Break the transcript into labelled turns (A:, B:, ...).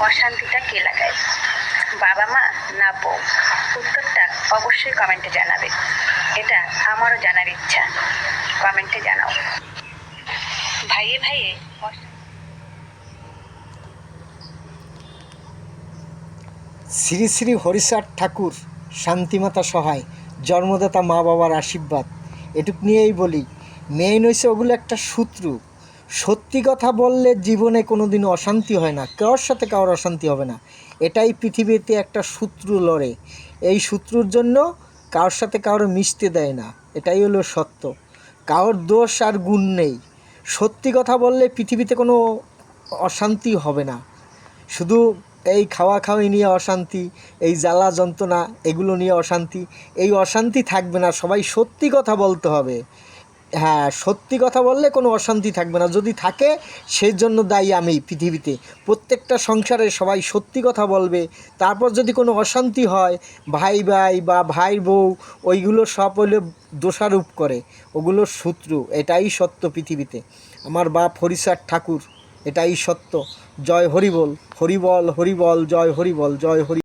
A: অশান্তিটা কে লাগায়, বাবা মা না বউ? উত্তরটা অবশ্যই কমেন্টে জানাবে। এটা আমারও জানার ইচ্ছা, কমেন্টে জানাও। ভাইয়ে ভাইয়ে
B: শ্রী শ্রী হরিচাঁদ ঠাকুর, শান্তিমাতা সহায়, জন্মদাতা মা বাবার আশীর্বাদ, এটুক নিয়েই বলি, মেইন হয়েছে ওগুলো একটা শত্রু। সত্যি কথা বললে জীবনে কোনো দিন অশান্তি হয় না, কারোর সাথে কারোর অশান্তি হবে না। এটাই পৃথিবীতে একটা শত্রু লড়ে, এই শত্রুর জন্য কারোর সাথে কারোর মিশতে দেয় না। এটাই হলো সত্য, কারোর দোষ আর গুণ নেই। সত্যি কথা বললে পৃথিবীতে কোনো অশান্তি হবে না। শুধু এই খাওয়া খাওয়াই নিয়ে অশান্তি, এই জ্বালা যন্ত্রণা এগুলো নিয়ে অশান্তি, এই অশান্তি থাকবে না। সবাই সত্যি কথা বলতে হবে। হ্যাঁ, সত্যি কথা বললে কোনো অশান্তি থাকবে না। যদি থাকে সেই জন্য দায়ী আমি পৃথিবীতে। প্রত্যেকটা সংসারে সবাই সত্যি কথা বলবে। তারপর যদি কোনো অশান্তি হয়, ভাই ভাই বা ভাই বউ, ওইগুলো সব হলে দোষারোপ করে, ওগুলো শত্রু। এটাই সত্য পৃথিবীতে। আমার বাপ হরিচাঁদ ঠাকুর, এটাই সত্য। জয় হরিবল, হরিবল হরিবল, জয় হরিবল, জয় হরি।